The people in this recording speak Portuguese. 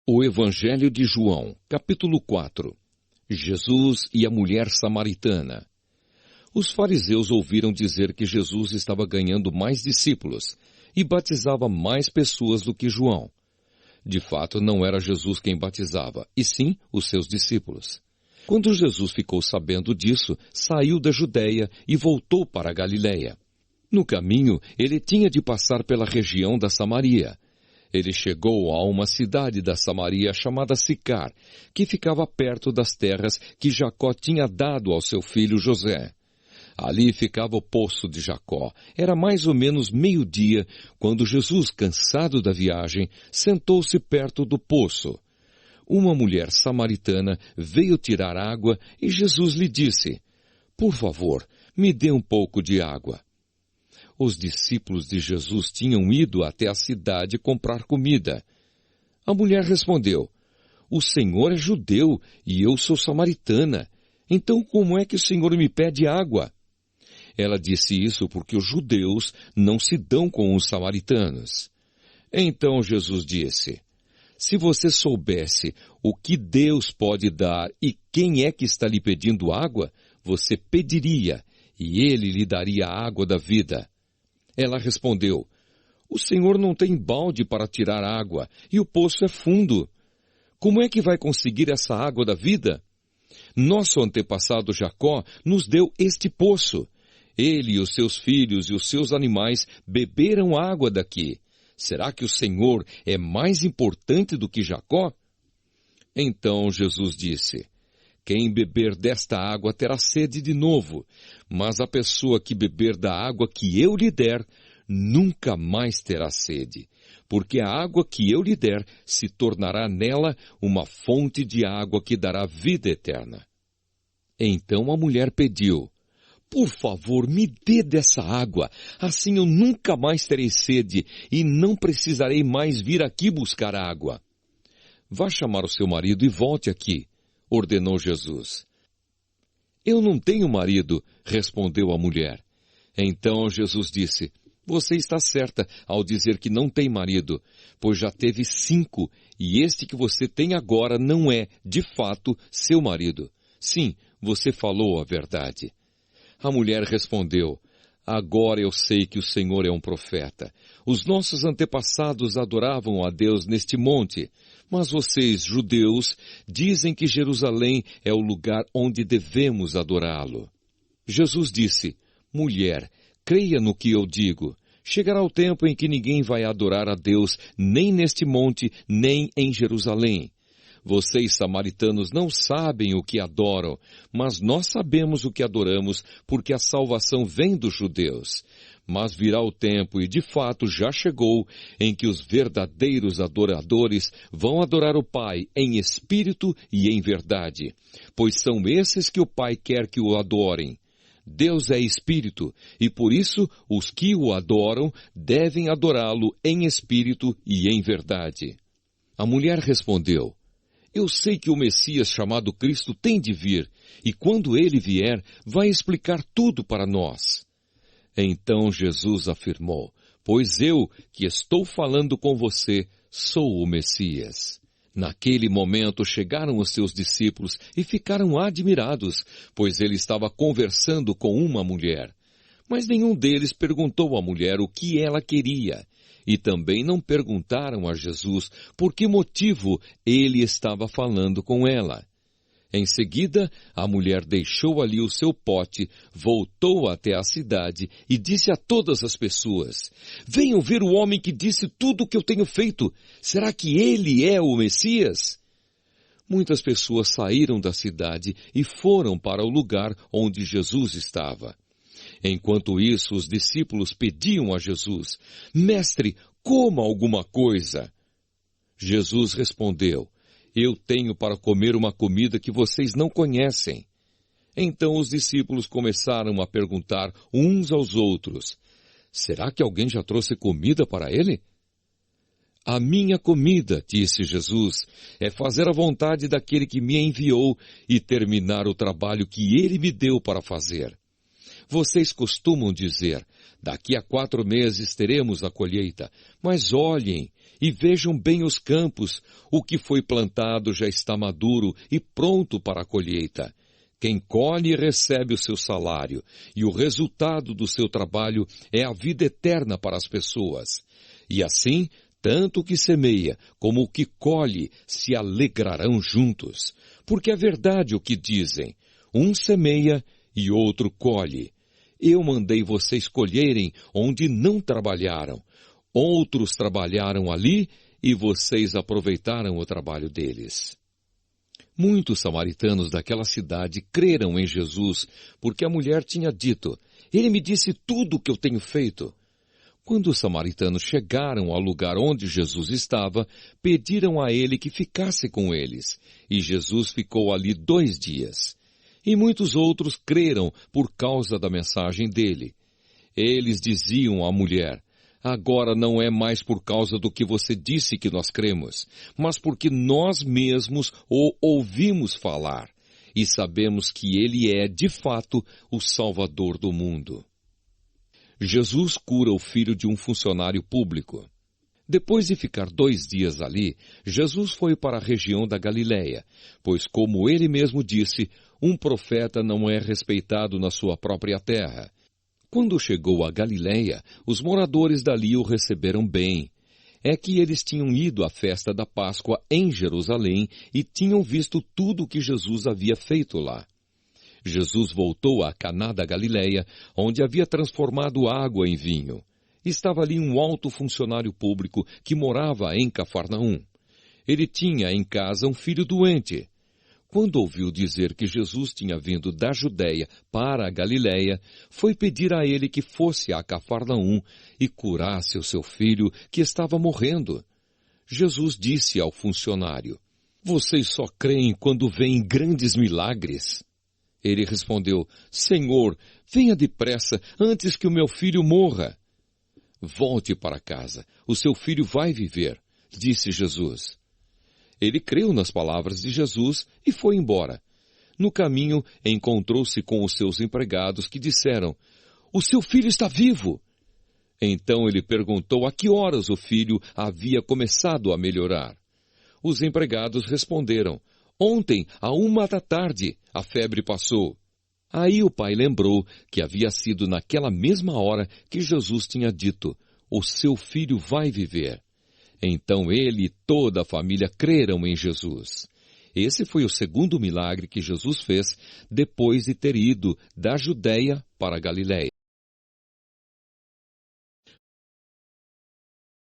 O Evangelho de João, capítulo 4. Jesus e a mulher samaritana. Os fariseus ouviram dizer que Jesus estava ganhando mais discípulos e batizava mais pessoas do que João. De fato, não era Jesus quem batizava, e sim os seus discípulos. Quando Jesus ficou sabendo disso, saiu da Judeia e voltou para a Galiléia. No caminho, ele tinha de passar pela região da Samaria. Ele chegou a uma cidade da Samaria chamada Sicar, que ficava perto das terras que Jacó tinha dado ao seu filho José. Ali ficava o poço de Jacó. Era mais ou menos meio-dia, quando Jesus, cansado da viagem, sentou-se perto do poço. Uma mulher samaritana veio tirar água e Jesus lhe disse: "Por favor, me dê um pouco de água." Os discípulos de Jesus tinham ido até a cidade comprar comida. A mulher respondeu: "O Senhor é judeu e eu sou samaritana. Então como é que o Senhor me pede água?" Ela disse isso porque os judeus não se dão com os samaritanos. Então Jesus disse: "Se você soubesse o que Deus pode dar e quem é que está lhe pedindo água, você pediria e ele lhe daria a água da vida." Ela respondeu: "O Senhor não tem balde para tirar água, e o poço é fundo. Como é que vai conseguir essa água da vida? Nosso antepassado Jacó nos deu este poço. Ele e os seus filhos e os seus animais beberam água daqui. Será que o Senhor é mais importante do que Jacó?" Então Jesus disse: "Quem beber desta água terá sede de novo, mas a pessoa que beber da água que eu lhe der, nunca mais terá sede, porque a água que eu lhe der se tornará nela uma fonte de água que dará vida eterna." Então a mulher pediu: "Por favor, me dê dessa água, assim eu nunca mais terei sede e não precisarei mais vir aqui buscar água." "Vá chamar o seu marido e volte aqui", ordenou Jesus. "Eu não tenho marido", respondeu a mulher. Então Jesus disse: "Você está certa ao dizer que não tem marido, pois já teve 5, e este que você tem agora não é, de fato, seu marido. Sim, você falou a verdade." A mulher respondeu: "Agora eu sei que o Senhor é um profeta. Os nossos antepassados adoravam a Deus neste monte, mas vocês, judeus, dizem que Jerusalém é o lugar onde devemos adorá-lo." Jesus disse: "Mulher, creia no que eu digo. Chegará o tempo em que ninguém vai adorar a Deus nem neste monte, nem em Jerusalém. Vocês, samaritanos, não sabem o que adoram, mas nós sabemos o que adoramos, porque a salvação vem dos judeus. Mas virá o tempo, e de fato já chegou, em que os verdadeiros adoradores vão adorar o Pai em espírito e em verdade, pois são esses que o Pai quer que o adorem. Deus é espírito, e por isso os que o adoram devem adorá-lo em espírito e em verdade." A mulher respondeu: "Eu sei que o Messias chamado Cristo tem de vir, e quando ele vier, vai explicar tudo para nós." Então Jesus afirmou: "Pois eu, que estou falando com você, sou o Messias." Naquele momento chegaram os seus discípulos e ficaram admirados, pois ele estava conversando com uma mulher. Mas nenhum deles perguntou à mulher o que ela queria. E também não perguntaram a Jesus por que motivo ele estava falando com ela. Em seguida, a mulher deixou ali o seu pote, voltou até a cidade e disse a todas as pessoas: "Venham ver o homem que disse tudo o que eu tenho feito. Será que ele é o Messias?" Muitas pessoas saíram da cidade e foram para o lugar onde Jesus estava. Enquanto isso, os discípulos pediam a Jesus: "Mestre, coma alguma coisa." Jesus respondeu: "Eu tenho para comer uma comida que vocês não conhecem." Então os discípulos começaram a perguntar uns aos outros: "Será que alguém já trouxe comida para ele?" "A minha comida", disse Jesus, "é fazer a vontade daquele que me enviou e terminar o trabalho que ele me deu para fazer. Vocês costumam dizer: daqui a 4 meses teremos a colheita, mas olhem, E vejam bem os campos, o que foi plantado já está maduro e pronto para a colheita. Quem colhe recebe o seu salário, e o resultado do seu trabalho é a vida eterna para as pessoas. E assim, tanto o que semeia como o que colhe se alegrarão juntos. Porque é verdade o que dizem, um semeia e outro colhe. Eu mandei vocês colherem onde não trabalharam. Outros trabalharam ali e vocês aproveitaram o trabalho deles. Muitos samaritanos daquela cidade creram em Jesus, porque a mulher tinha dito, ele me disse tudo o que eu tenho feito. Quando os samaritanos chegaram ao lugar onde Jesus estava, pediram a ele que ficasse com eles, e Jesus ficou ali 2 dias. E muitos outros creram por causa da mensagem dele. Eles diziam à mulher, agora não é mais por causa do que você disse que nós cremos, mas porque nós mesmos o ouvimos falar e sabemos que ele é, de fato, o Salvador do mundo. Jesus cura o filho de um funcionário público. Depois de ficar 2 dias ali, Jesus foi para a região da Galileia, pois, como ele mesmo disse, um profeta não é respeitado na sua própria terra. Quando chegou a Galileia, os moradores dali o receberam bem. É que eles tinham ido à festa da Páscoa em Jerusalém e tinham visto tudo o que Jesus havia feito lá. Jesus voltou a Caná da Galileia, onde havia transformado água em vinho. Estava ali um alto funcionário público que morava em Cafarnaum. Ele tinha em casa um filho doente. Quando ouviu dizer que Jesus tinha vindo da Judeia para a Galileia, foi pedir a ele que fosse a Cafarnaum e curasse o seu filho que estava morrendo. Jesus disse ao funcionário, vocês só creem quando veem grandes milagres? Ele respondeu, Senhor, venha depressa antes que o meu filho morra. Volte para casa, o seu filho vai viver, disse Jesus. Ele creu nas palavras de Jesus e foi embora. No caminho, encontrou-se com os seus empregados que disseram, o seu filho está vivo. Então ele perguntou a que horas o filho havia começado a melhorar. Os empregados responderam, ontem, à 1h a febre passou. Aí o pai lembrou que havia sido naquela mesma hora que Jesus tinha dito, o seu filho vai viver. Então ele e toda a família creram em Jesus. Esse foi o segundo milagre que Jesus fez depois de ter ido da Judeia para a Galileia.